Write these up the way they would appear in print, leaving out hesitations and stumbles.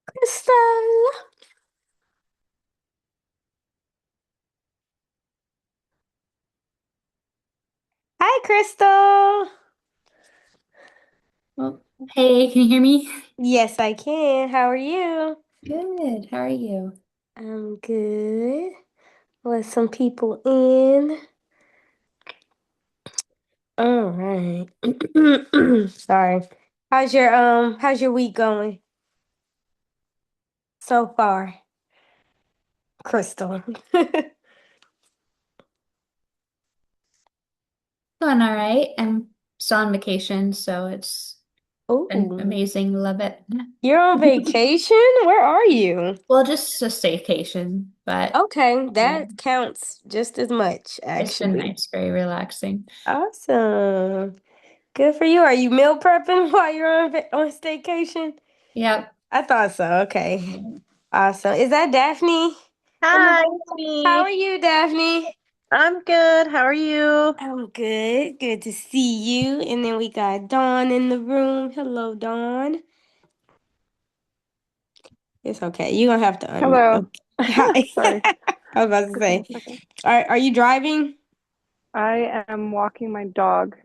Crystal. Hi, Crystal. Well, hey, can you hear me? Yes, I can. How are you? Good. How are you? I'm good. Let some people in. All right. Sorry. How's your week going so far, Crystal? Going all right. I'm still on vacation, so it's been Oh, amazing. Love it. you're on vacation? Where are you? Well, just a staycation, but Okay, yeah, that counts just as much, it's been actually. nice, very relaxing. Awesome. Good for you. Are you meal prepping while you're on staycation? Yep. I thought so. Okay. Awesome. Is that Daphne in the Hi, room? it's How me. are you, Daphne? I'm good. How are you? I'm good. Good to see you. And then we got Dawn in the room. Hello, Dawn. It's okay. You're gonna have to unmute. Hello. Okay. Hi. Sorry. I was about to Took me a say, second. are you driving? I am walking my dog.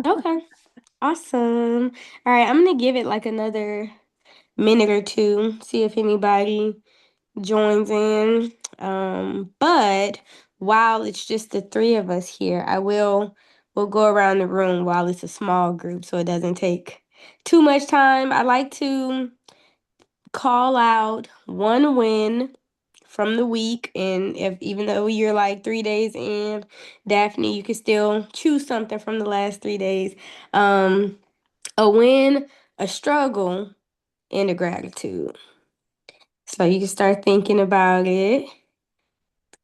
Okay. Awesome. All right, I'm gonna give it like another minute or two, see if anybody joins in. But while it's just the three of us here, we'll go around the room while it's a small group so it doesn't take too much time. I like to call out one win from the week, and if even though you're like 3 days in, Daphne, you can still choose something from the last 3 days. Um, a win, a struggle, and a gratitude. So you can start thinking about it.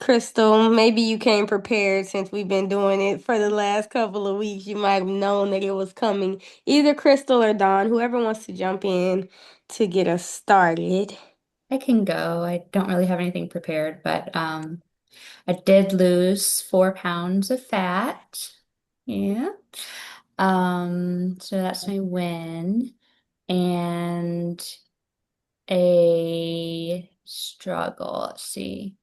Crystal, maybe you came prepared since we've been doing it for the last couple of weeks. You might have known that it was coming. Either Crystal or Dawn, whoever wants to jump in to get us started. I can go. I don't really have anything prepared, but I did lose 4 pounds of fat. Yeah. So that's my win. And a struggle. Let's see.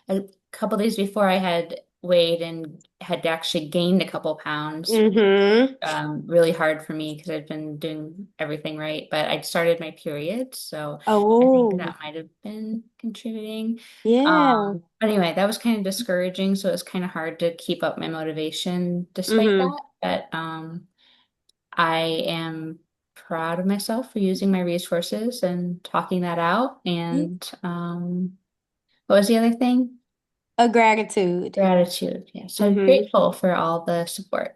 A couple days before I had weighed and had actually gained a couple pounds. Mm-hmm. Really hard for me because I've been doing everything right, but I'd started my period, so I think Oh, that might have been contributing. yeah. But anyway, that was kind of discouraging, so it's kind of hard to keep up my motivation despite Mm-hmm. that. But I am proud of myself for using my resources and talking that out. And what was the other thing? A gratitude. Gratitude. Yeah. So I'm Mm-hmm. grateful for all the support.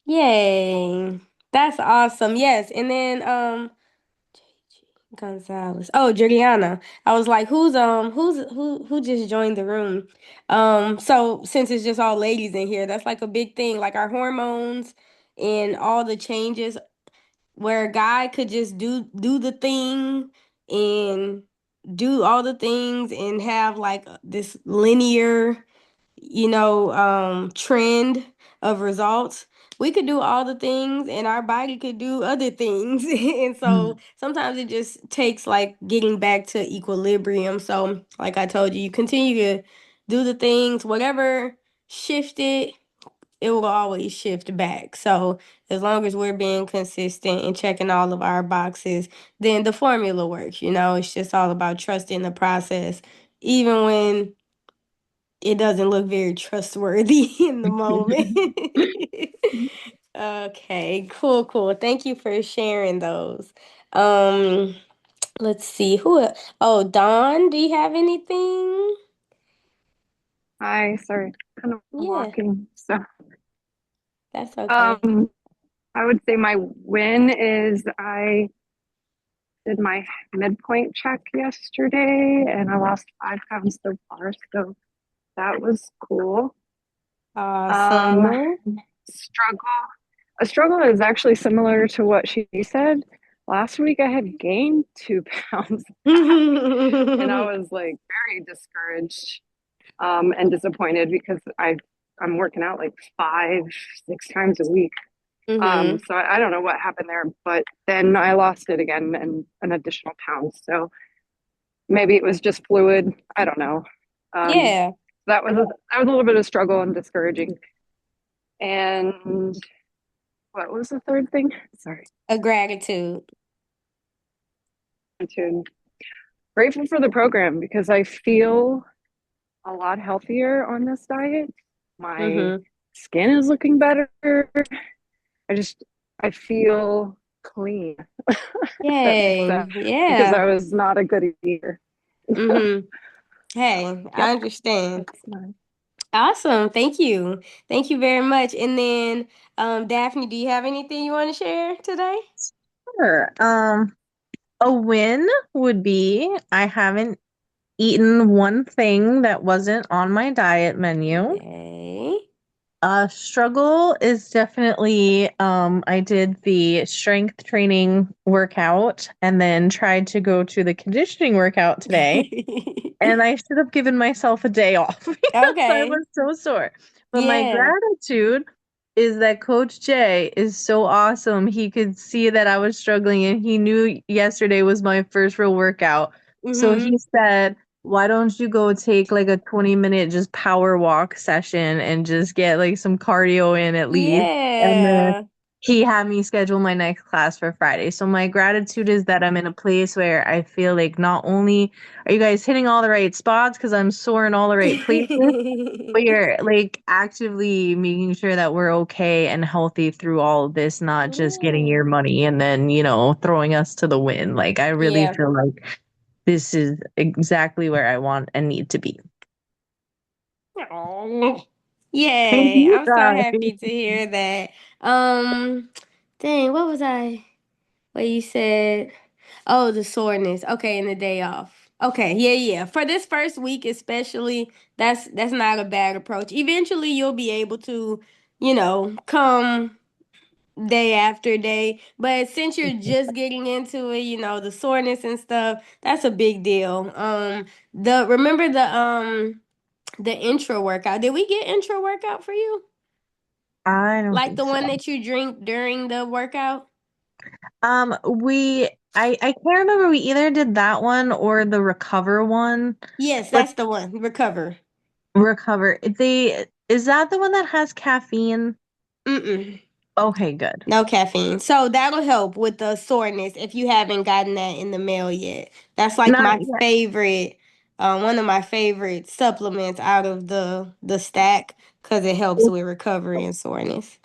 Yay. That's awesome. Yes. And then Gonzalez. Oh, Juliana. I was like, who just joined the room? So since it's just all ladies in here, that's like a big thing. Like our hormones and all the changes where a guy could just do the thing and do all the things and have like this linear trend of results. We could do all the things and our body could do other things. And so Mm. sometimes it just takes like getting back to equilibrium. So, like I told you, you continue to do the things, whatever shifted, it will always shift back. So, as long as we're being consistent and checking all of our boxes, then the formula works. It's just all about trusting the process, even when it doesn't look very trustworthy in the moment. Okay, cool, cool. Thank you for sharing those. Um, let's see Oh, Dawn, do you have anything? Hi, sorry. Kind of Yeah, walking. So, that's okay. um, I would say my win is I did my midpoint check yesterday and I lost 5 pounds so far. So that was cool. Um, Awesome. struggle. A struggle is actually similar to what she said. Last week I had gained 2 pounds back and I was like very discouraged and disappointed because I'm working out like 5, 6 times a week. Mm-hmm. So I don't know what happened there, but then I lost it again in an additional pound. So maybe it was just fluid. I don't know. Um, Yeah. that was a little bit of struggle and discouraging. And what was the third thing? Sorry. A gratitude. To grateful for the program because I feel a lot healthier on this diet. My Mm-hmm. skin is looking better. I just I feel clean. That makes Yay. sense because Yeah. I was not a good eater. Mm-hmm. Hey, I Yep, understand. that's mine. Awesome. Thank you. Thank you very much. And then, Daphne, do you have anything you want to share today? Sure. A win would be I haven't eaten one thing that wasn't on my diet menu. Yay. Struggle is definitely I did the strength training workout and then tried to go to the conditioning workout today. And I should have given myself a day off because I Okay. was so sore. But my Yeah. gratitude is that Coach Jay is so awesome. He could see that I was struggling and he knew yesterday was my first real workout. So Mm-hmm. he said, why don't you go take like a 20-minute just power walk session and just get like some cardio in at least? And then Yeah. he had me schedule my next class for Friday. So my gratitude is that I'm in a place where I feel like not only are you guys hitting all the right spots because I'm sore in all the right places, but you're like actively making sure that we're okay and healthy through all of this, not just getting Ooh. your money and then, throwing us to the wind. Like I really Yeah. feel like this is exactly where I want and need to be. Oh. Thank Yay. you I'm so guys. happy to hear that. Um, dang, what was I? What you said? Oh, the soreness. Okay, and the day off. Okay, yeah, yeah. For this first week especially, that's not a bad approach. Eventually you'll be able to, come day after day. But since you're just getting into it, the soreness and stuff, that's a big deal. The remember the intro workout. Did we get intro workout for you? I don't Like think the so. one that you drink during the workout? I can't remember. We either did that one or the recover one, Yes, but that's the one. Recover. recover. Is that the one that has caffeine? Mm-mm. Okay, good. No caffeine. So that'll help with the soreness if you haven't gotten that in the mail yet. That's like Not my yet. favorite, one of my favorite supplements out of the stack because it helps with recovery and soreness.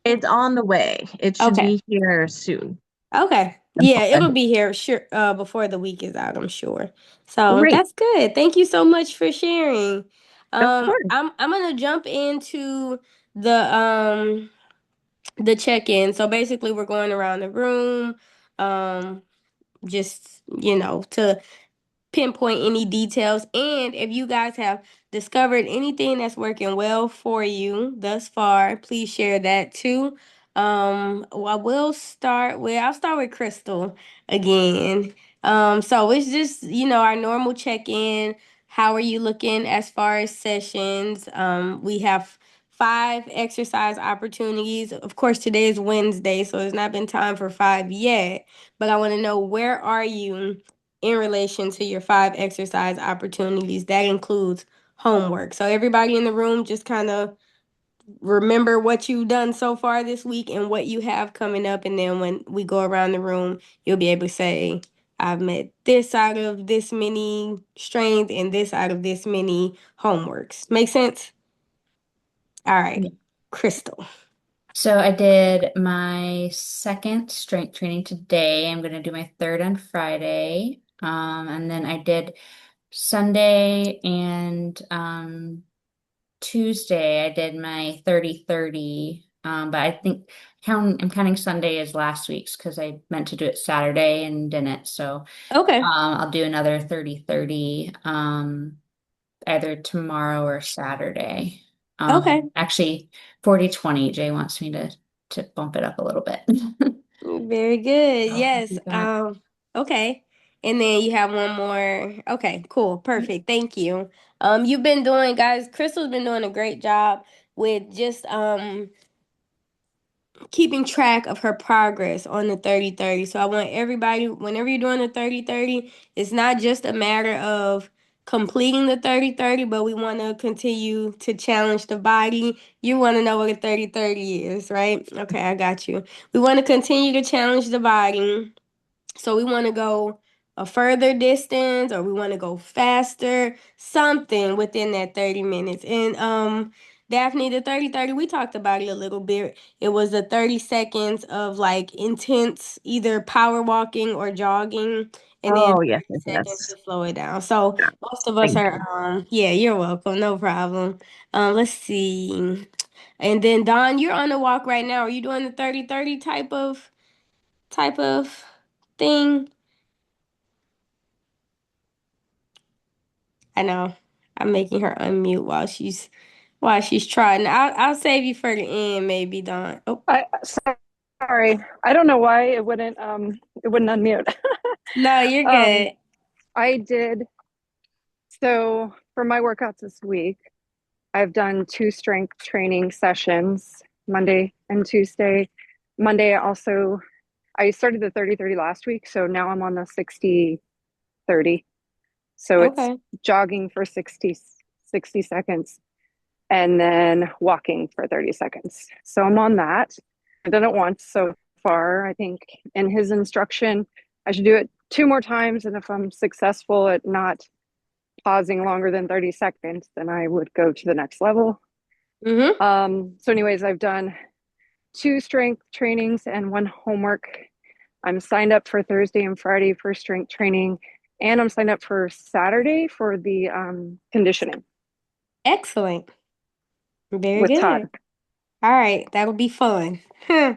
It's on the way. It should Okay. be here soon. Okay. Yeah, it'll be here sure before the week is out, I'm sure. So Great. that's good. Thank you so much for sharing. Of course. I'm gonna jump into the check-in. So basically we're going around the room, um, just to pinpoint any details. And if you guys have discovered anything that's working well for you thus far, please share that too. Well, I'll start with Crystal again. So it's just, our normal check-in. How are you looking as far as sessions? We have 5 exercise opportunities. Of course, today is Wednesday, so it's not been time for 5 yet. But I want to know, where are you in relation to your 5 exercise opportunities? That includes homework. So everybody in the room, just kind of remember what you've done so far this week and what you have coming up. And then when we go around the room, you'll be able to say, I've met this out of this many strains and this out of this many homeworks. Make sense? All right. Yeah. Crystal. So I did my second strength training today. I'm going to do my third on Friday. And then I did Sunday and Tuesday I did my 30-30. But I think I'm counting Sunday as last week's because I meant to do it Saturday and didn't. So Okay. I'll do another 30-30 either tomorrow or Saturday. Okay. Actually 40-20. Jay wants me to bump it up a little bit. Very good. So I'll Yes. do that. Okay. And then you have one more. Okay, cool. Perfect. Thank you. You've been doing, guys, Crystal's been doing a great job with just keeping track of her progress on the 30-30. So I want everybody, whenever you're doing the 30-30, it's not just a matter of completing the 30-30, but we want to continue to challenge the body. You want to know what a 30-30 is, right? Okay, I got you. We want to continue to challenge the body. So we want to go a further distance or we want to go faster, something within that 30 minutes. And Daphne, the 30-30, we talked about it a little bit. It was the 30 seconds of like intense either power walking or jogging, and then Oh, 30 yes, yes, seconds yes. to slow it down. So Yeah, most of us thank are you. yeah, you're welcome, no problem. Let's see. And then Don, you're on the walk right now. Are you doing the 30-30 type of thing? I know. I'm making her unmute while she's trying. I'll save you for the end, maybe, Dawn. Oh, I sorry. I don't know why it wouldn't unmute. no, you're um, good. I did so for my workouts this week. I've done two strength training sessions, Monday and Tuesday. Monday also I started the 30-30 last week, so now I'm on the 60-30. So it's Okay. jogging for 60 seconds and then walking for 30 seconds. So I'm on that. I've done it once so far. I think in his instruction, I should do it two more times. And if I'm successful at not pausing longer than 30 seconds, then I would go to the next level. Mm-hmm. So, anyways, I've done two strength trainings and one homework. I'm signed up for Thursday and Friday for strength training, and I'm signed up for Saturday for the conditioning Excellent. Very with Todd. good. All right, that'll be fun. Yeah,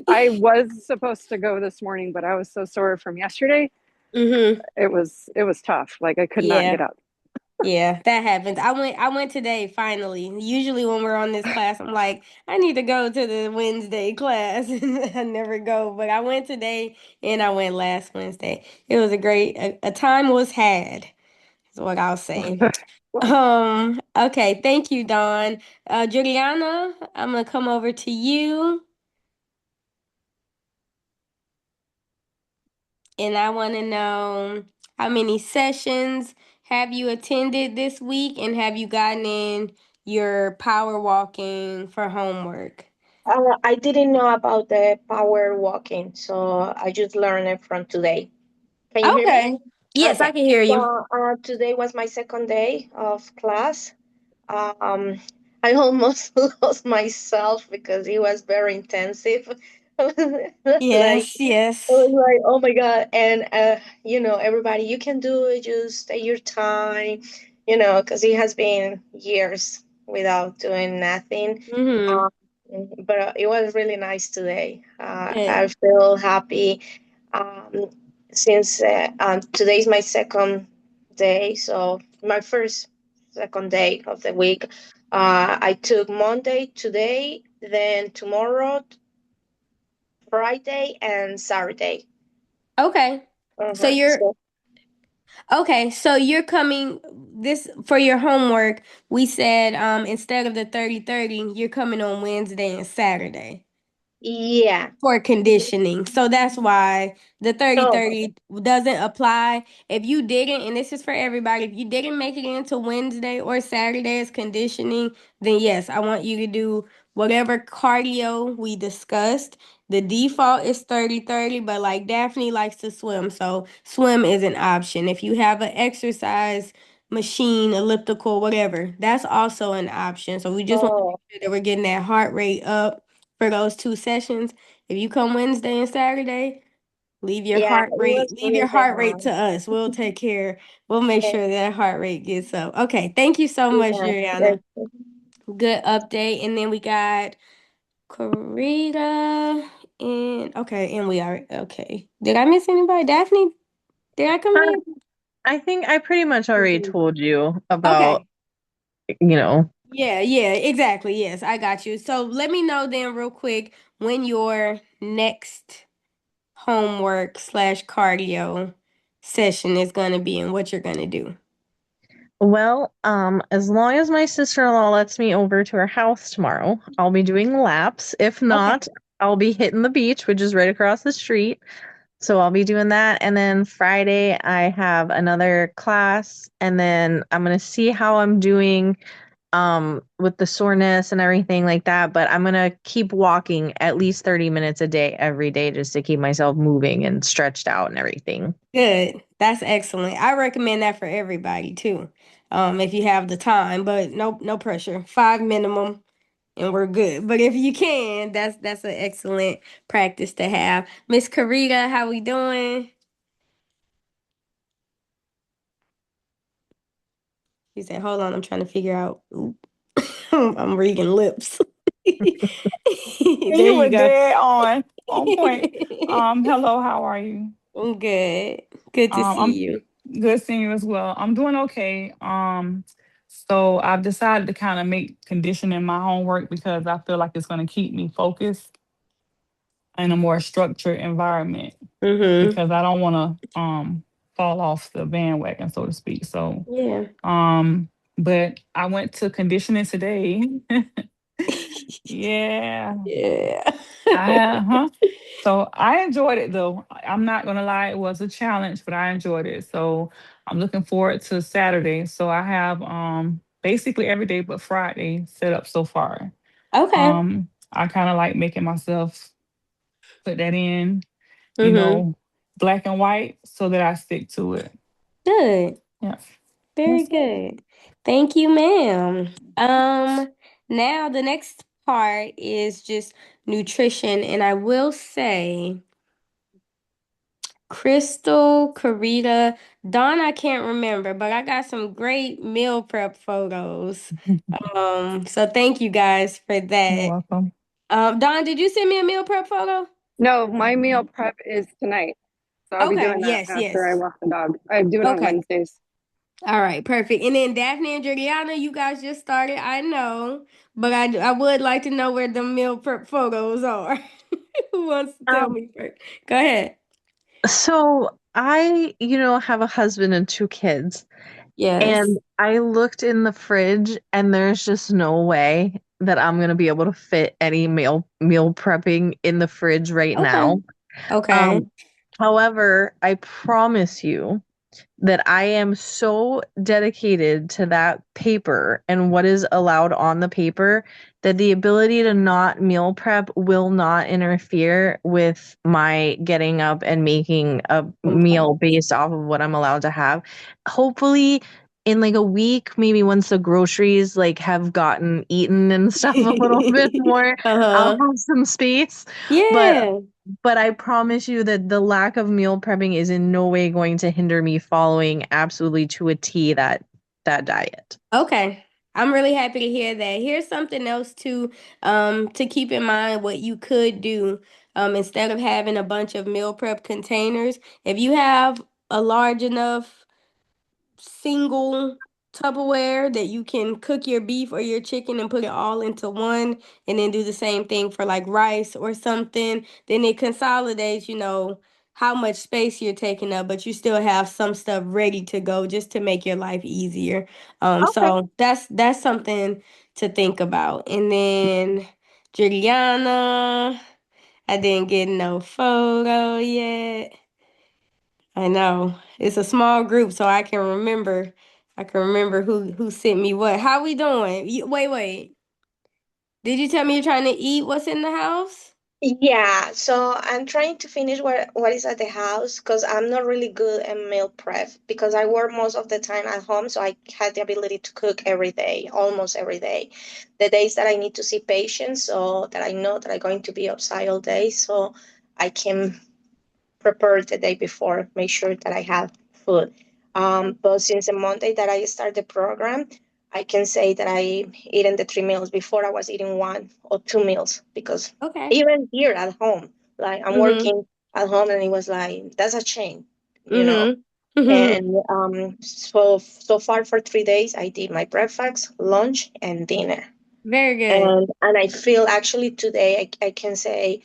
I was supposed to go this morning, but I was so sore from yesterday. Mm-hmm. It was tough. Like I could not Yeah. get up. Yeah, that happens. I went today finally. Usually when we're on this class, I'm like, I need to go to the Wednesday class and I never go. But I went today and I went last Wednesday. It was a time was had, is what I'll say. Okay, thank you, Dawn. Juliana, I'm gonna come over to you and I wanna know how many sessions have you attended this week and have you gotten in your power walking for homework? I didn't know about the power walking, so I just learned it from today. Can you hear me? Okay. Yes, I Okay. can hear you. So today was my second day of class. Um, I almost lost myself because it was very intensive. Like Yes, I yes. was like, oh my God. And, everybody, you can do it, just take your time, because it has been years without doing nothing. Mm-hmm. Um, but it was really nice today. I Good. feel happy um, since today is my second day. So, my first second day of the week. I took Monday, today, then tomorrow, Friday and Saturday. Okay. So you're So okay, so you're coming this for your homework. We said instead of the 30-30, you're coming on Wednesday and Saturday yeah. for conditioning. So that's why the thirty Oh, thirty doesn't apply. If you didn't, and this is for everybody, if you didn't make it into Wednesday or Saturday as conditioning, then yes, I want you to do whatever cardio we discussed. The default is 30-30, but like Daphne likes to swim, so swim is an option. If you have an exercise machine, elliptical, whatever, that's also an option. So we just want to oh, make sure that we're getting that heart rate up for those two sessions. If you come Wednesday and Saturday, yeah. It was leave your really heart rate hard. to us. We'll take care. We'll make sure that heart rate gets up. Okay, thank you so much, Yeah. Juliana. Good update. And then we got Karita and okay, and we are okay. Did I miss anybody? Daphne, did I come Uh, in? I think I pretty much already told you about, Okay. you know, Yeah, yeah, exactly. Yes, I got you. So let me know then real quick when your next homework/cardio session is going to be and what you're going to do. Well, as long as my sister-in-law lets me over to her house tomorrow, I'll be doing laps. If Okay. not, I'll be hitting the beach, which is right across the street. So I'll be doing that. And then Friday, I have another class. And then I'm going to see how I'm doing with the soreness and everything like that. But I'm going to keep walking at least 30 minutes a day every day just to keep myself moving and stretched out and everything. Good. That's excellent. I recommend that for everybody too. If you have the time, but no pressure. 5 minimum and we're good. But if you can, that's an excellent practice to have. Miss Karita, how we doing? She said, hold on, I'm trying to figure out. Oop. I'm reading lips. And There you you were go. dead on point. Hello, how are you? I'm good. Good to see I'm you. good seeing you as well. I'm doing okay. So I've decided to kind of make conditioning my homework because I feel like it's going to keep me focused in a more structured environment Mm-hmm. because I don't want to fall off the bandwagon, so to speak. So Yeah. um, but I went to conditioning today. Yeah, Yeah. huh? So I enjoyed it though. I'm not gonna lie, it was a challenge, but I enjoyed it. So I'm looking forward to Saturday. So I have basically every day but Friday set up so far. Okay. I kind of like making myself put that in, you Mm-hmm. know, black and white so that I stick to it. Good. Yeah. Very That's it. good. Thank you, ma'am. Now the next part is just nutrition, and I will say, Crystal, Karita, Dawn, I can't remember, but I got some great meal prep photos. So thank you guys for You're that. welcome. Dawn, did you send me a meal prep photo? No, my meal prep is tonight. So I'll be Okay, doing that yes, after I yes. walk the dog. I do it on Okay. Wednesdays. All right, perfect. And then Daphne and Juliana, you guys just started, I know, but I would like to know where the meal prep photos are. Who wants to tell Um, me first? Go ahead. so I, have a husband and two kids. Yes. And I looked in the fridge and there's just no way that I'm gonna be able to fit any meal prepping in the fridge right Okay. now. Okay. Um, However, I promise you that I am so dedicated to that paper and what is allowed on the paper that the ability to not meal prep will not interfere with my getting up and making a Okay. meal based off of what I'm allowed to have. Hopefully in like a week, maybe once the groceries like have gotten eaten and stuff a little bit more, I'll Uh-huh. have some space. But Yeah. I promise you that the lack of meal prepping is in no way going to hinder me following absolutely to a T that diet. Okay. I'm really happy to hear that. Here's something else to keep in mind what you could do instead of having a bunch of meal prep containers. If you have a large enough single Tupperware that you can cook your beef or your chicken and put it all into one and then do the same thing for like rice or something, then it consolidates, how much space you're taking up, but you still have some stuff ready to go just to make your life easier. Okay. So that's something to think about. And then Juliana, I didn't get no photo yet. I know. It's a small group, so I can remember who sent me what. How we doing? Wait. Did you tell me you're trying to eat what's in the house? Yeah, so I'm trying to finish what is at the house because I'm not really good at meal prep because I work most of the time at home, so I had the ability to cook every day, almost every day. The days that I need to see patients, so that I know that I'm going to be outside all day, so I can prepare the day before, make sure that I have food. But since the Monday that I start the program, I can say that I eaten the 3 meals. Before I was eating 1 or 2 meals because Okay. even here at home, like I'm Mm-hmm. working at home, and it was like that's a change, you know. Mm-hmm. Mm-hmm. And so far for 3 days, I did my breakfast, lunch, and dinner, Very good. and I feel actually today I can say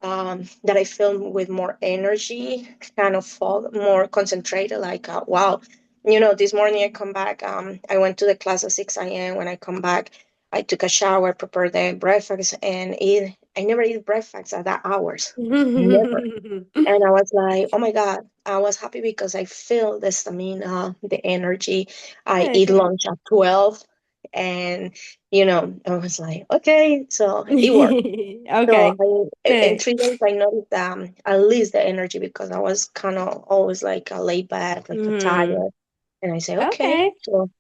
that I feel with more energy, kind of more concentrated. Like wow, this morning I come back. I went to the class at 6 a.m. When I come back, I took a shower, prepared the breakfast, and eat. I never eat breakfast at that hours. Never. And I was like, oh my God. I was happy because I feel the stamina, the energy. I eat Good. lunch at 12. And, I was like, okay, so it worked. So Okay. in Good. 3 days, I noticed at least the energy because I was kind of always like laid back and Mm. tired. And I say, okay. Okay. So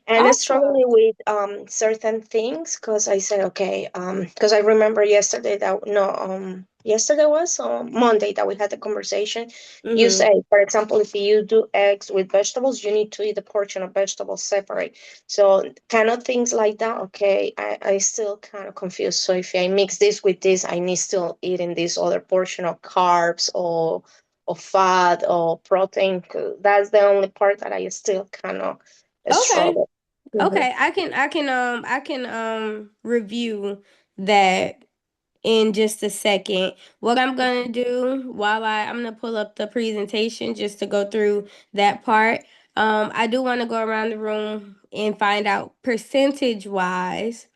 and I Awesome. struggling with certain things because I said okay because I remember yesterday that no yesterday was Monday that we had the conversation. You Mm-hmm. say, for example, if you do eggs with vegetables, you need to eat the portion of vegetables separate. So kind of things like that. Okay, I still kind of confused. So if I mix this with this, I need still eating this other portion of carbs or fat or protein. 'Cause that's the only part that I still kind of Okay. struggle. Mhm. Okay. I can review that in just a second. What I'm gonna do while I'm gonna pull up the presentation just to go through that part. I do want to go around the room and find out percentage wise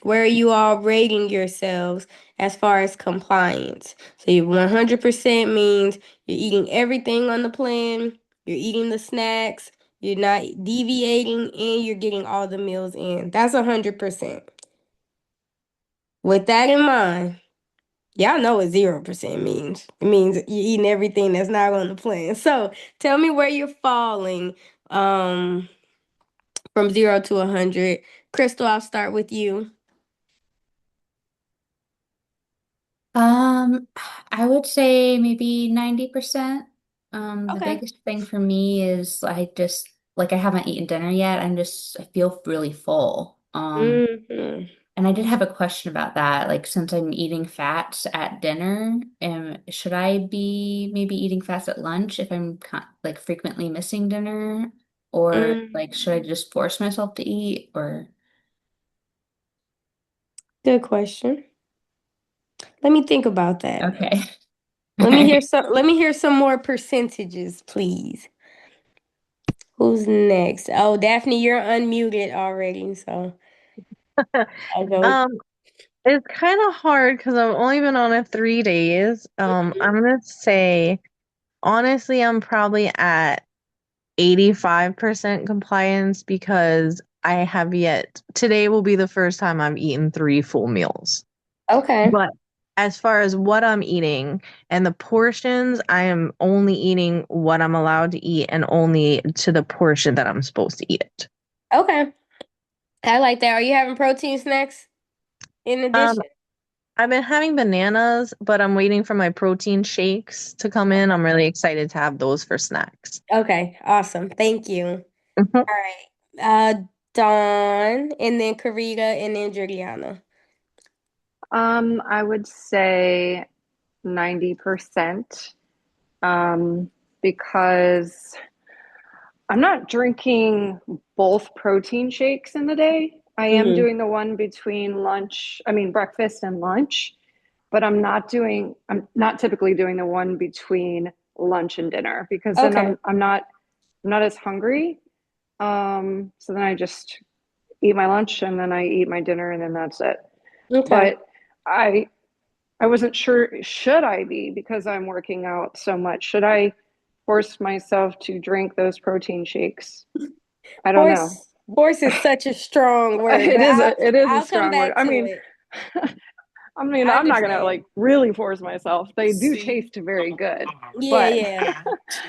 where you are rating yourselves as far as compliance. So you 100% means you're eating everything on the plan, you're eating the snacks, you're not deviating, and you're getting all the meals in. That's 100%. With that in mind, y'all know what 0% means. It means you're eating everything that's not on the plan. So tell me where you're falling um, from 0 to 100. Crystal, I'll start with you. Um, I would say maybe 90%. The Okay. biggest thing for me is I haven't eaten dinner yet. I feel really full. Hmm. And I did have a question about that. Like, since I'm eating fats at dinner, should I be maybe eating fats at lunch if I'm like frequently missing dinner? Or like, should I just force myself to eat? Or Good question. Let me think about that. okay. Let me hear some more percentages, please. Who's next? Oh, Daphne, you're unmuted already, so I'll go with Um, it's kind of hard because I've only been on it 3 days. I'm gonna say honestly, I'm probably at 85% compliance because I have yet today will be the first time I've eaten 3 full meals. Okay. But as far as what I'm eating and the portions, I am only eating what I'm allowed to eat and only to the portion that I'm supposed to eat it. Okay. I like that. Are you having protein snacks in Um, addition? I've been having bananas, but I'm waiting for my protein shakes to come in. I'm really excited to have those for snacks. Okay, awesome. Thank you. Mhm. All right. Dawn, and then Karita, and then Juliana. I would say 90%, because I'm not drinking both protein shakes in the day. I am Mm-hmm. doing the one between breakfast and lunch, but I'm not typically doing the one between lunch and dinner because then Okay. I'm not as hungry. So then I just eat my lunch and then I eat my dinner and then that's it. Okay. But I I wasn't sure, should I be, because I'm working out so much, should I force myself to drink those protein shakes? I don't know. Force is such a strong word, but It is I'll a I'll come strong word. back to it. I I'm not gonna understand. like really force myself. They do taste very good, Yeah, but yeah.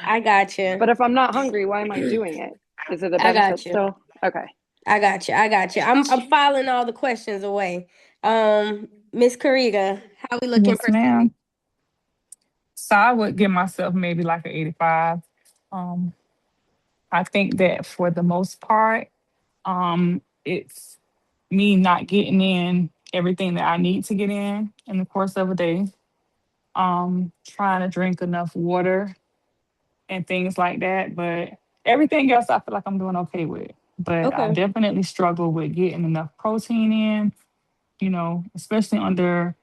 I got you. but if I'm not hungry, why am I doing it? Is it a I got benefit you. still? Okay. I got you. I got you. I'm filing all the questions away. Miss Karita, how we looking Yes, percentage? ma'am. So I would give myself maybe like an 85. Um, I think that for the most part, it's me not getting in everything that I need to get in the course of a day. Trying to drink enough water and things like that. But everything else, I feel like I'm doing okay with. But I Okay. definitely struggle with getting enough protein in, especially under,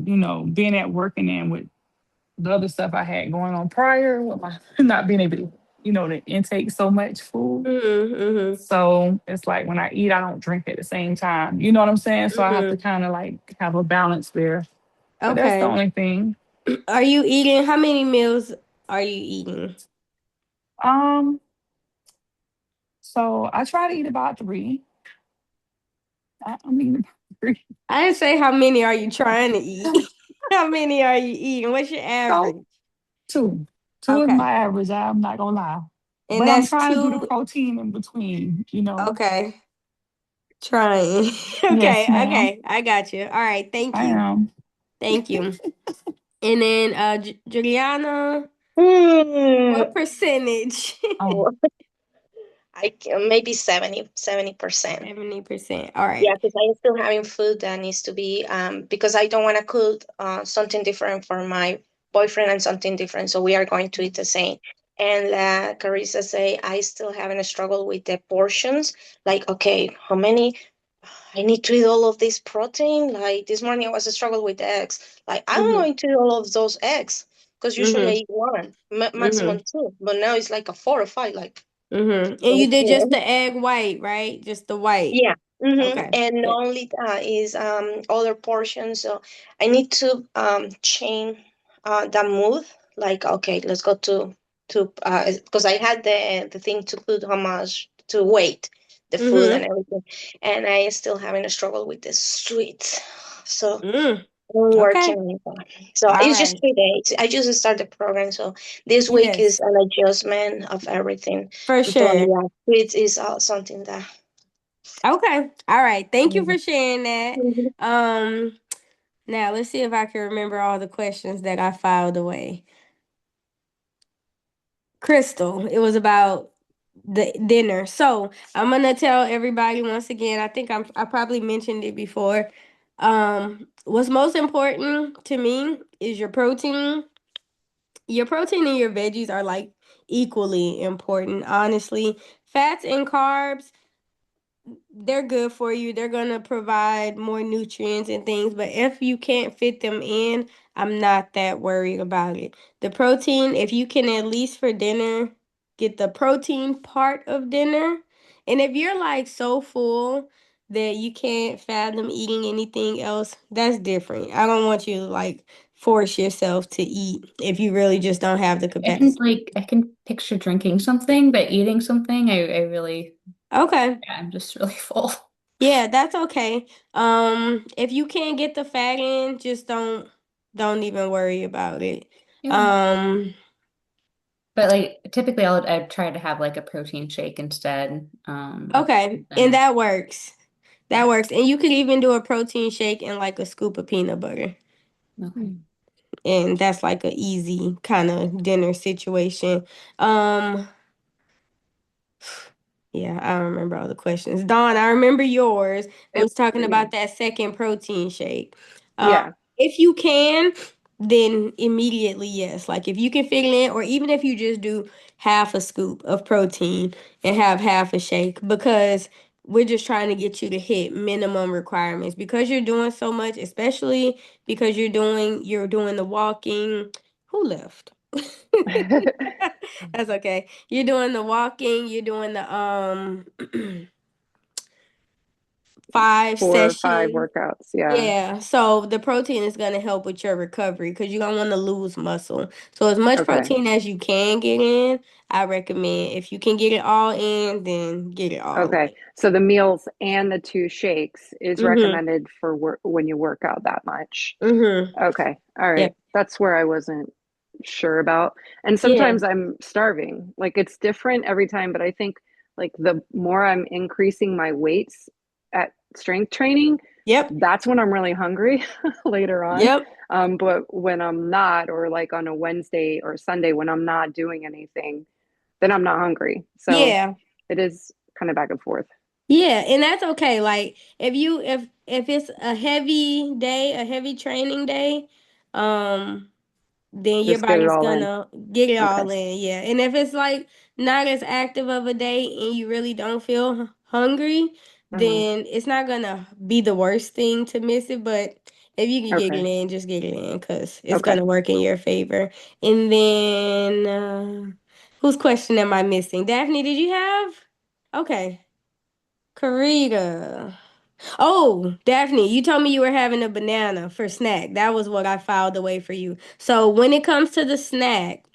being at work and then with the other stuff I had going on prior with my not being able to to intake so much food. Mm-hmm. So it's like when I eat, I don't drink at the same time. You know what I'm saying? So I have to Mm-hmm. kind of like have a balance there. But that's the Okay. only thing. Are you eating? How many meals are you eating? Um, so I try to eat about three. I'm eating about three. I didn't say how many are you trying to eat. How many are you eating? What's your So average? two. Two is Okay. my average. I'm not gonna lie. And But I'm that's trying to do the two. protein in between. Okay. Trying. Yes, Okay. ma'am. Okay. I got you. All right. Thank I you. am. Thank you. And then Juliana, Hmm. what percentage? Oh, I can, maybe 70%. 70%. All Yeah, right. because I'm still having food that needs to be because I don't want to cook something different for my boyfriend and something different. So we are going to eat the same. And Carissa say I still having a struggle with the portions. Like, okay, how many? I need to eat all of this protein. Like this morning, I was a struggle with the eggs. Like I'm Mm-hmm. going to eat all of those eggs because usually I Mm-hmm. eat one, Mm-hmm. maximum two. But now it's like a 4 or 5. Like Mm-hmm. And you did just the egg white, right? Just the white. yeah. Okay. And not Good. only that is other portions. So I need to change that mood. Like okay, let's go to because I had the thing to put how much to weight the food Mm-hmm. and everything, and I still having a struggle with the sweets. So Mm. I'm Okay. working on that. So All it's just right. 3 days. I just started the program, so this week is Yes, an adjustment of everything. for But sure. yeah, sweets is something that. Okay. All right. Thank you Mhm. for sharing that. Um, Now let's see if I can remember all the questions that I filed away. Crystal, it was about the dinner. So I'm gonna tell everybody once again. I probably mentioned it before. What's most important to me is your protein. Your protein and your veggies are like equally important, honestly. Fats and carbs, they're good for you. They're gonna provide more nutrients and things, but if you can't fit them in, I'm not that worried about it. The protein, if you can at least for dinner get the protein part of dinner, and if you're like so full that you can't fathom eating anything else, that's different. I don't want you to like force yourself to eat if you really just don't have the capacity. I can picture drinking something, but eating something, I really, Okay. yeah, I'm just really full. Yeah, that's okay. If you can't get the fat in, just don't even worry about it. Yeah. Um, But like typically I try to have like a protein shake instead. okay, and Dinner. that works. Yeah. That works. And you could even do a protein shake and like a scoop of peanut butter. Okay. And that's like a easy kind of dinner situation. Um, Yeah, I don't remember all the questions. Dawn, I remember yours It, was talking yeah. about that second protein shake. Um, Yeah. if you can, then immediately yes. Like if you can fit it in, or even if you just do half a scoop of protein and have half a shake, because we're just trying to get you to hit minimum requirements because you're doing so much, especially because you're doing the walking. Who left? That's okay. You're doing the walking, you're doing the five 4 or 5 sessions. workouts. Yeah. Yeah, so the protein is going to help with your recovery because you're going to want to lose muscle. So as much Okay. protein as you can get in, I recommend. If you can get it all in, then get it all Okay. So the meals and the 2 shakes is in. recommended for when you work out that much. Mm-hmm. Okay. All right. Yep. That's where I wasn't sure about. And Yeah. sometimes I'm starving. Like it's different every time, but I think like the more I'm increasing my weights at strength training, Yep. that's when I'm really hungry later on. Yep. But when I'm not, or like on a Wednesday or Sunday when I'm not doing anything, then I'm not hungry. So Yeah. it is kind of back and forth. Yeah, and that's okay. Like if it's a heavy day, a heavy training day, um then your Just get it body's all in. gonna get it Okay. all in, yeah. And if it's like not as active of a day and you really don't feel hungry, Uh-huh. then it's not gonna be the worst thing to miss it. But if you can get it Okay. in, just get it in because it's Okay. gonna work in your favor. And then Whose question am I missing? Daphne, did you have? Okay. Karita. Oh, Daphne, you told me you were having a banana for snack. That was what I filed away for you. So when it comes to the snack,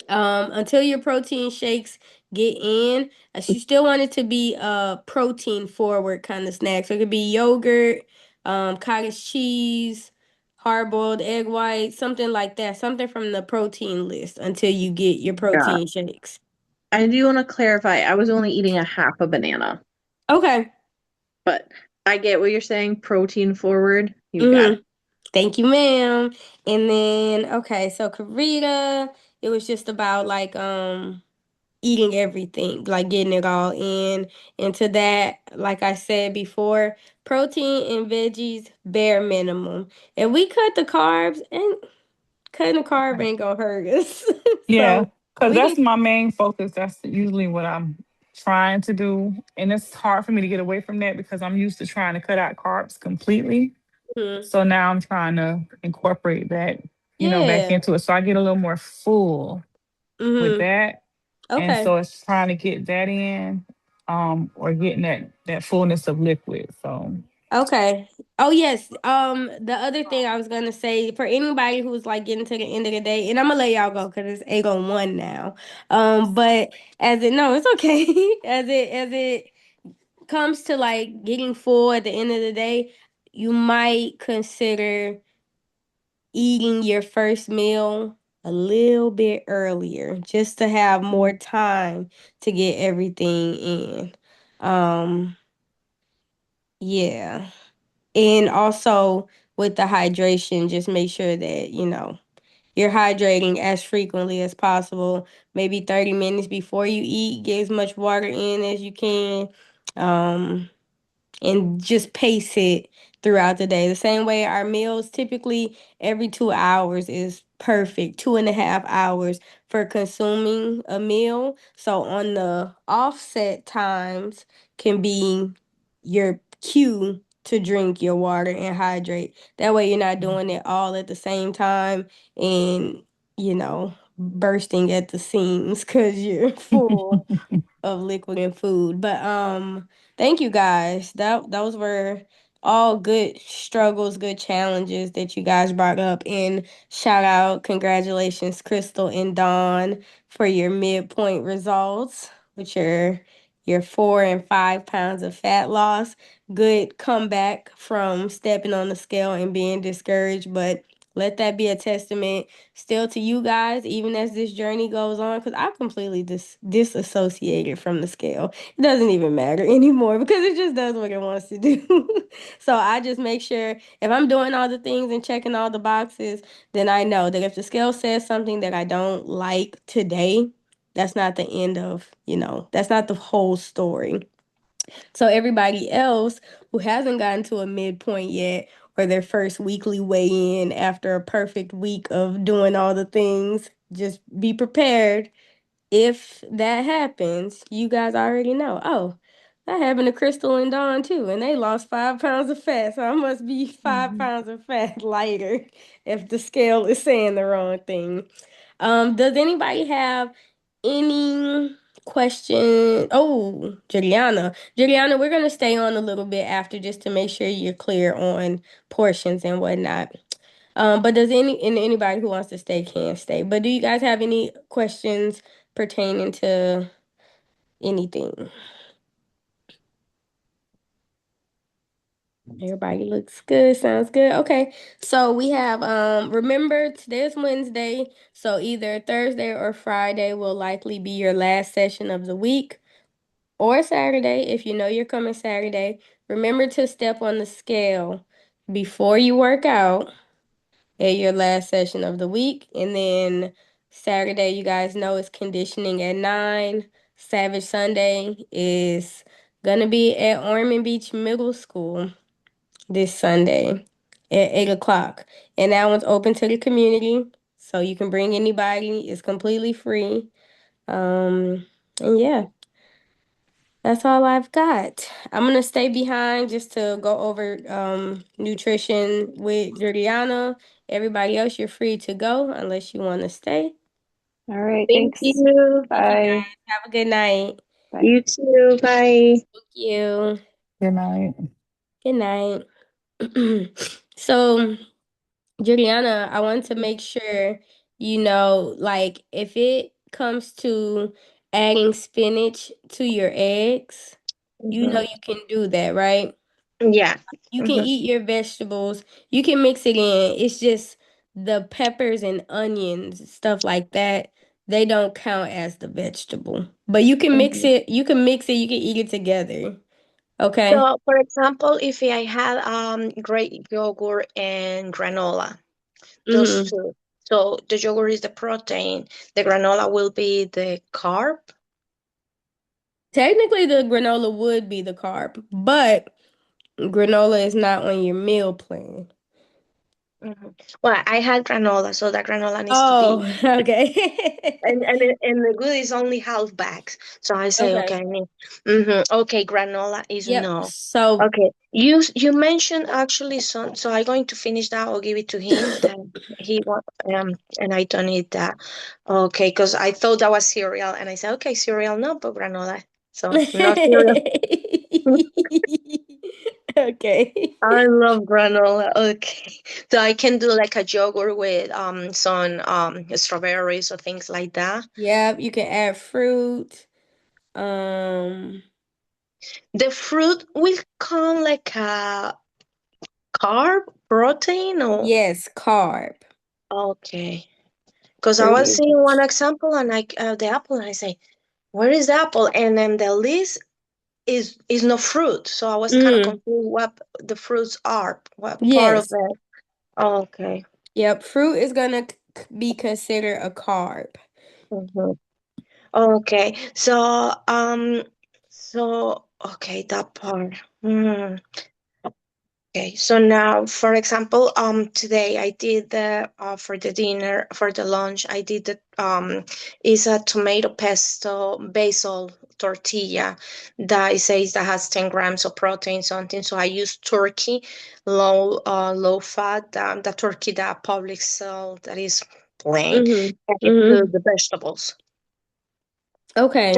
until your protein shakes get in, you still want it to be a protein forward kind of snack. So it could be yogurt, cottage cheese, hard boiled egg white, something like that. Something from the protein list until you get your Yeah. protein shakes. I do want to clarify, I was only eating a half a banana, Okay. but I get what you're saying. Protein forward. You got Mm-hmm. it. Thank you, ma'am. And then, okay, so Karita, it was just about like eating everything, like getting it all in. Into that, like I said before, protein and veggies bare minimum. If we cut the carbs, and cutting the carb ain't gonna hurt us. Yeah, So because we that's can. my main focus. That's usually what I'm trying to do. And it's hard for me to get away from that because I'm used to trying to cut out carbs completely. Mhm. So now I'm trying to incorporate that, back Yeah. into it. So I get a little more full with Mm-hmm. that. And Okay. so it's trying to get that in, or getting that fullness of liquid. So Okay. Oh yes. The other thing I was gonna say for anybody who's like getting to the end of the day, and I'm gonna let y'all go because it's 8:01 now. But as it no, it's okay. As it comes to like getting full at the end of the day, you might consider eating your first meal a little bit earlier just to have more time to get everything in. Um, yeah. And also with the hydration, just make sure that, you're hydrating as frequently as possible. Maybe 30 minutes before you eat, get as much water in as you can. Um, and just pace it throughout the day. The same way our meals typically every 2 hours is perfect, 2.5 hours for consuming a meal. So on the offset times can be your cue to drink your water and hydrate. That way you're not doing it all at the same time and, bursting at the seams because you're full of liquid and food. But thank you guys. Those were all good struggles, good challenges that you guys brought up. And shout out, congratulations, Crystal and Dawn, for your midpoint results, which are your 4 and 5 pounds of fat loss. Good comeback from stepping on the scale and being discouraged, but let that be a testament still to you guys, even as this journey goes on, because I completely disassociated from the scale. It doesn't even matter anymore because it just does what it wants to do. So I just make sure if I'm doing all the things and checking all the boxes, then I know that if the scale says something that I don't like today, that's not the end of, that's not the whole story. So everybody else who hasn't gotten to a midpoint yet or their first weekly weigh-in after a perfect week of doing all the things, just be prepared. If that happens, you guys already know. Oh, that happened to Crystal and Dawn too, and they lost 5 pounds of fat. So I must be 5 pounds of fat lighter if the scale is saying the wrong thing. Does anybody have any question? Oh, Juliana. Juliana, we're gonna stay on a little bit after just to make sure you're clear on portions and whatnot. But does anybody who wants to stay can stay. But do you guys have any questions pertaining to anything? Everybody looks good, sounds good. Okay. So we have remember today's Wednesday, so either Thursday or Friday will likely be your last session of the week or Saturday if you know you're coming Saturday. Remember to step on the scale before you work out at your last session of the week. And then Saturday, you guys know it's conditioning at 9. Savage Sunday is gonna be at Ormond Beach Middle School this Sunday at 8 o'clock. And that one's open to the community. So you can bring anybody. It's completely free. And yeah, that's all I've got. I'm gonna stay behind just to go over nutrition with Juliana. Everybody else, you're free to go unless you want to stay. All right, Thank thanks. you. Thank you Bye. guys. Have a good night. Bye. You too. Bye. Thank you. Good night. Good night. So, Juliana, I want to make sure like if it comes to adding spinach to your eggs, Mhm. you can do that, right? Yeah. You can Mhm. eat your vegetables. You can mix it in. It's just the peppers and onions, stuff like that, they don't count as the vegetable. But you can mix Mhm. it, you can mix it, you can eat it together. Okay? So, for example, if I had great yogurt and granola, those Mm-hmm. two. So the yogurt is the protein. The granola will be the carb. Technically, the granola would be the carb, but granola is not on your meal plan. Mhm. Well, I had granola, so that granola needs to be. Oh, okay. And the good is only half bags. So I say, okay, Okay. okay, granola is Yep. no. So, Okay, you mentioned actually so I'm going to finish that. I'll give it to him. That he want and I don't eat that. Okay, because I thought that was cereal, and I said, okay, cereal, no, but granola. So no cereal. okay. I love granola. Okay, so I can do like a yogurt with some strawberries or things like that. Yep, you can add fruit. Um, The fruit will come like a carb protein or yes, carb. okay. Because I Fruit was is seeing one example and the apple and I say, where is the apple? And then the list is no fruit. So I was kind of mm, confused what the fruits are, what part of yes. it. Okay. Yep, fruit is gonna be considered a carb. hmm Okay. So okay, that part. Hmm. Okay, so now, for example, today I did the for the dinner for the lunch. I did the is a tomato pesto basil tortilla that it says that has 10 grams of protein something. So I used turkey, low fat, the turkey that public sell that is plain, Mm-hmm. and I put Mm-hmm. the vegetables. Okay.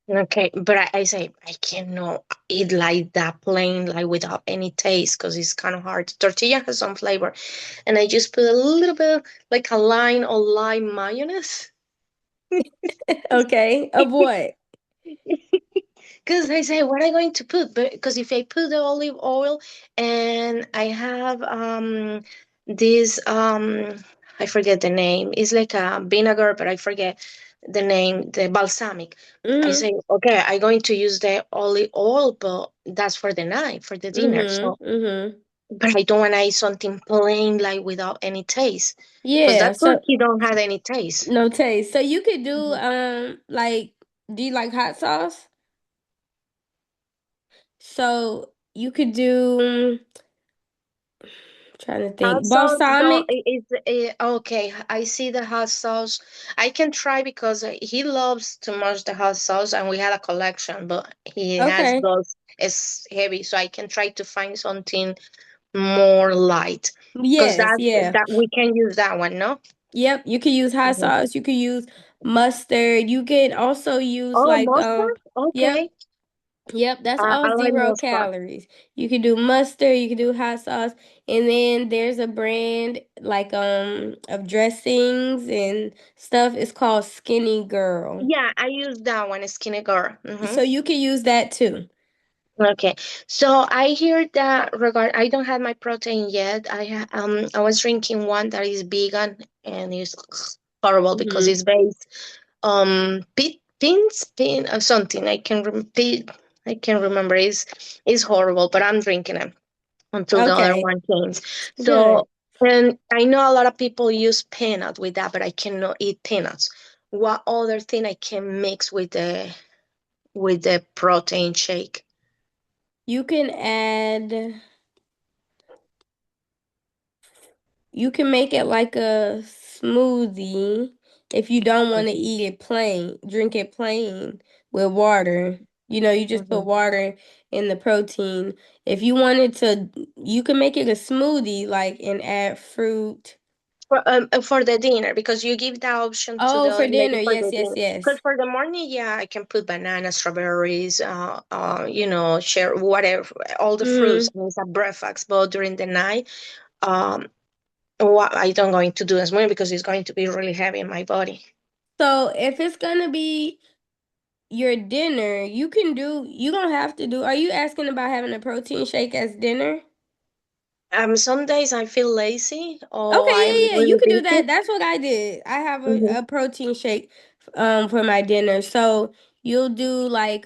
Okay, but I say I cannot eat like that plain, like without any taste, because it's kind of hard. Tortilla has some flavor, and I just put a little bit, like a line of lime mayonnaise, Okay. Of what? because I say what am I going to put? But because if I put the olive oil, and I have this I forget the name. It's like a vinegar, but I forget the name. The balsamic. I Mm-hmm. say, okay, I'm going to use the olive oil, but that's for the night, for the dinner. So, Mm-hmm. Mm-hmm. but I don't want to eat something plain, like without any taste, because Yeah. that So turkey don't have any taste. no taste. So you could do Mhm. like, do you like hot sauce? So you could do, trying to Hot think, sauce, though, balsamic. okay. I see the hot sauce. I can try because he loves too much the hot sauce, and we had a collection, but he has Okay. those. It's heavy, so I can try to find something more light, because Yes, yeah. that we can use that one, no? Yep, you could use hot Mhm. sauce, you could use mustard, you can also use Oh, like mustard? yep, Okay. yep, that's I all like 0 mustard. calories. You can do mustard, you can do hot sauce, and then there's a brand like of dressings and stuff. It's called Skinny Girl. Yeah, I use that one, Skinny Girl. So you can use that too. Okay, so I hear that I don't have my protein yet. I was drinking one that is vegan and it's horrible because Mm-hmm. it's based pin something. I can remember. It's horrible, but I'm drinking it until the other Okay, one came. good. So, and I know a lot of people use peanut with that, but I cannot eat peanuts. What other thing I can mix with the protein shake? You can add You can make it like a smoothie if you don't want to eat it plain, drink it plain with water. You just put Mhm. water in the protein. If you wanted to, you can make it a smoothie like and add fruit. For the dinner, because you give the option to Oh, the for lady dinner. for Yes, the yes, dinner. Because yes. for the morning, yeah, I can put bananas, strawberries, share whatever, all the fruits. Mm-hmm. And it's a breakfast. But during the night, um, what I don't going to do as much because it's going to be really heavy in my body. So if it's gonna be your dinner, you don't have to do, are you asking about having a protein shake as dinner? Some days I feel lazy or Okay, I'm yeah, yeah, you really could do busy. that. That's what I did. I have Hmm. a protein shake for my dinner. So you'll do like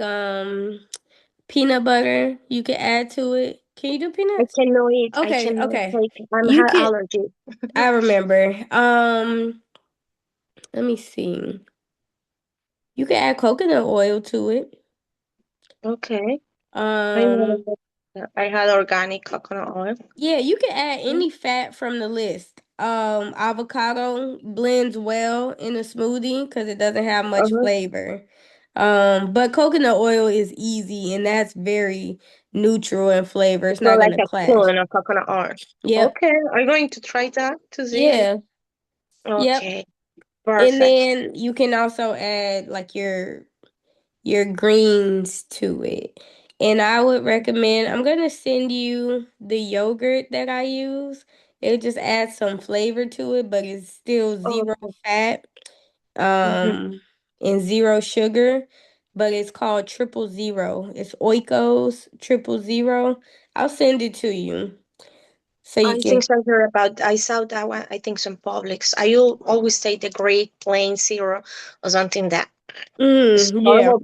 peanut butter. You can add to it. Can you do I peanuts? cannot eat. I Okay, cannot okay. take. I'm You have could allergy. I remember. Let me see. You can add coconut oil to it. Okay. I know Um that I had organic coconut oil. Yeah, you can add any fat from the list. Avocado blends well in a smoothie because it doesn't have much Uh-huh. flavor. But coconut oil is easy and that's very neutral in flavor. It's So not like gonna a clash. spoon of coconut oil. Yep. Okay, I'm going to try that to see. Yeah. Yep. Okay, And perfect. then you can also add like your greens to it. And I would recommend, I'm gonna send you the yogurt that I use. It just adds some flavor to it, but it's still zero Okay. fat, Hmm. and zero sugar. But it's called Triple Zero. It's Oikos Triple Zero. I'll send it to you so you I can. think so here about I saw that one. I think some Publix. Always take the great plain zero or something that is Yeah. normal,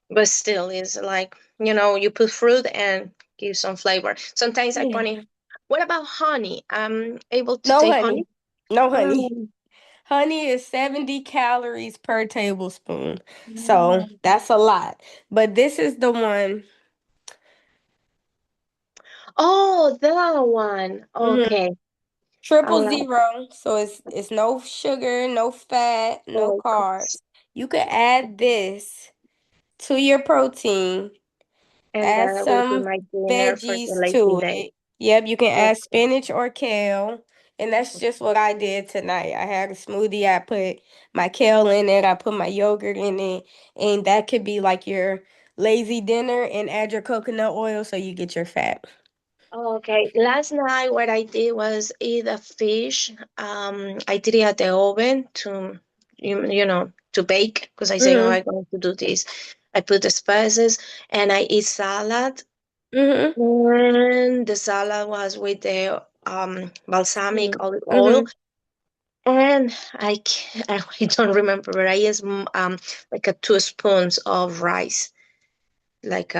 but still is like you put fruit and give some flavor. Sometimes I put Yeah. in. What about honey? I'm able to No take honey. honey. No honey. Mm. Honey is 70 calories per tablespoon. So Mm. that's a lot. But this is the one. Oh, that one. Mhm. Okay. Triple All right. zero. So it's no sugar, no fat, no Oh, carbs. You could add this to your protein. and Add that will be some my dinner for the veggies lazy to day. it. Yep, you can add Okay. spinach or kale. And that's just what I did tonight. I had a smoothie. I put my kale in it. I put my yogurt in it. And that could be like your lazy dinner and add your coconut oil so you get your fat. Okay. Last night, what I did was eat a fish. I did it at the oven to, to bake because I say, oh, Mm-hmm. I'm going to do this. I put the spices and I eat salad. Mm-hmm. And the salad was with the balsamic olive oil. Mm-hmm. And I don't remember, but I use like a 2 spoons of rice, like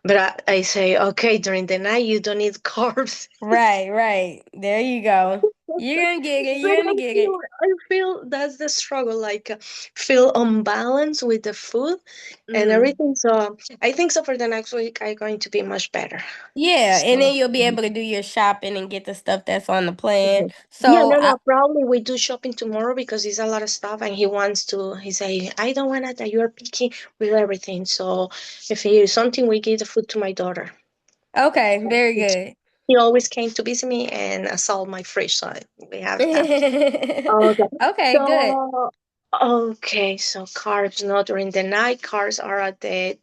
But I say, okay, during the night you don't need carbs. Right, right. There you go. You're gonna get it. But You're gonna get it. I feel that's the struggle, like feel unbalanced with the food and Mm-hmm. everything. So I think so for the next week I'm going to be much better. Yeah, and So then you'll be able to do your shopping and get the stuff that's on the plan. mhm. Yeah, So no, I no, probably we do shopping tomorrow because it's a lot of stuff and he say, I don't want that you're picky with everything. So if he something, we give the food to my daughter. Okay, very good. He always came to visit me and solve my fridge, so we have that. Okay. Okay, good. So, okay, so carbs not during the night. Carbs are at the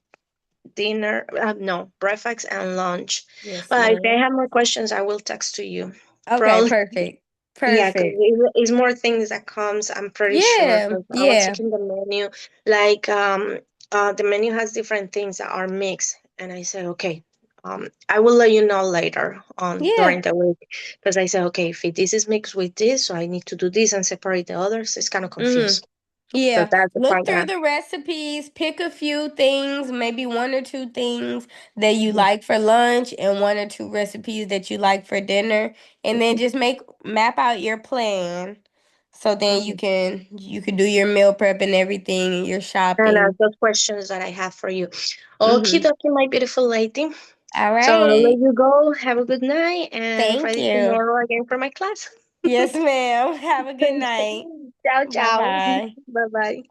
dinner, no, breakfast and lunch. Yes, But if I ma'am. have more questions, I will text to you. Okay, Probably, perfect. yeah, because Perfect. it's more things that comes. I'm pretty sure Yeah, because I was yeah. checking the menu. Like, the menu has different things that are mixed, and I said, okay. I will let you know later on Yeah. during the week because I said, okay, if this is mixed with this, so I need to do this and separate the others. It's kind of Mm-hmm. confused. So Yeah, that's the look part through that the recipes, pick a few things, maybe one or two things that you Mhm, like for lunch and one or two recipes that you like for dinner, and then mhm, just map out your plan so then you mhm. can do your meal prep and everything and your And shopping. those questions that I have for you. Okay, Mm-hmm. dokie, my beautiful lady. All So I'll let right. you go. Have a good night and Thank ready you. tomorrow again for my class. Yes, ma'am. Have a good night. Ciao, ciao. Bye-bye. Bye bye.